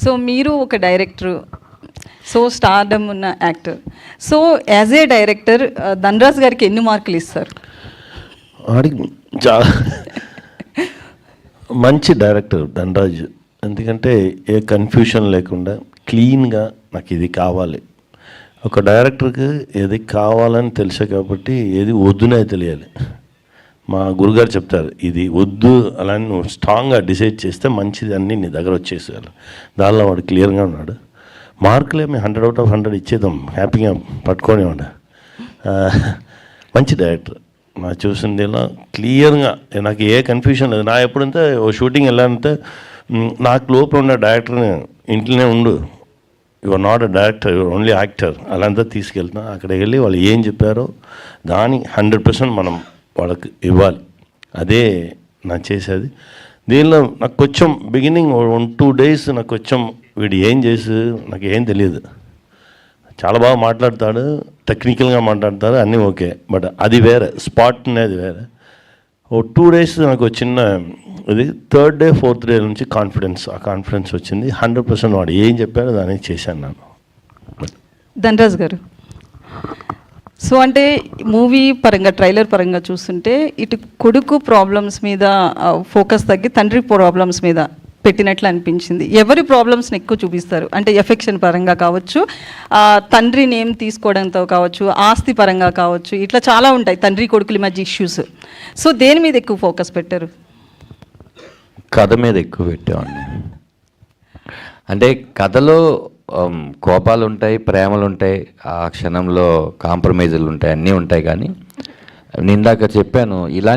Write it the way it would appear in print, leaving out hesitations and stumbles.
So మీరు ఒక director, so stardom ఉన్న actor. So as a director Dhanraj గారికి ఎన్ని మార్కులు ఇస్తారు? వాడికి చాలా మంచి డైరెక్టర్ ధనరాజ్. ఎందుకంటే ఏ కన్ఫ్యూషన్ లేకుండా క్లీన్గా నాకు ఇది కావాలి. ఒక డైరెక్టర్కి ఏది కావాలని తెలుసు కాబట్టి ఏది వద్దునే తెలియాలి. మా గురుగారు చెప్తారు, ఇది వద్దు అలా నువ్వు స్ట్రాంగ్గా డిసైడ్ చేస్తే మంచిది అన్నీ నీ దగ్గర వచ్చేసేయాలి. దానిలో వాడు క్లియర్గా ఉన్నాడు. మార్కులేమి 100 out of 100 ఇచ్చేద్దాం, హ్యాపీగా పట్టుకోనివాడు. మంచి డైరెక్టర్ నా చూసిందేలా క్లియర్గా, నాకు ఏ కన్ఫ్యూషన్ లేదు. నా ఎప్పుడంటే ఓ షూటింగ్ వెళ్ళాలంటే నాకు లోపల ఉన్న డైరెక్టర్ని ఇంట్లోనే ఉండు, you are not a director, you are only actor అలాంతా తీసుకెళ్తున్నా. అక్కడికి వెళ్ళి వాళ్ళు ఏం చెప్పారో దాని 100% మనం వాళ్ళకి ఇవ్వాలి. అదే నా చేసేది. దీనిలో నాకు కొంచెం బిగినింగ్ 1-2 days నాకు కొంచెం వీడు ఏం చేసి నాకు ఏం తెలియదు. చాలా బాగా మాట్లాడతాడు, టెక్నికల్గా మాట్లాడతాడు, అన్నీ ఓకే. బట్ అది వేరే, స్పాట్ అనేది వేరే. 2 days నాకు చిన్న ఇది, 3rd day 4th day నుంచి ఆ కాన్ఫిడెన్స్ వచ్చింది. 100% వాడు ఏం చెప్పాడో దాన్ని చేశాను నేను. ధనరాజ్ గారు, సో అంటే మూవీ పరంగా ట్రైలర్ పరంగా చూస్తుంటే ఇటు కొడుకు ప్రాబ్లమ్స్ మీద ఫోకస్ తగ్గి తండ్రి ప్రాబ్లమ్స్ మీద పెట్టినట్లు అనిపించింది. ఎవరి ప్రాబ్లమ్స్ని ఎక్కువ చూపిస్తారు అంటే ఎఫెక్షన్ పరంగా కావచ్చు, తండ్రి నేమ్ తీసుకోవడంతో కావచ్చు, ఆస్తి పరంగా కావచ్చు, ఇట్లా చాలా ఉంటాయి తండ్రి కొడుకుల మధ్య ఇష్యూస్. సో దేని మీద ఎక్కువ ఫోకస్ పెట్టారు? కథ మీద ఎక్కువ పెట్టేవాడిని. అంటే కథలో కోపాలు ఉంటాయి, ప్రేమలు ఉంటాయి, ఆ క్షణంలో కాంప్రమైజులు ఉంటాయి, అన్నీ ఉంటాయి. కానీ నేను ఇందాక చెప్పాను, ఇలా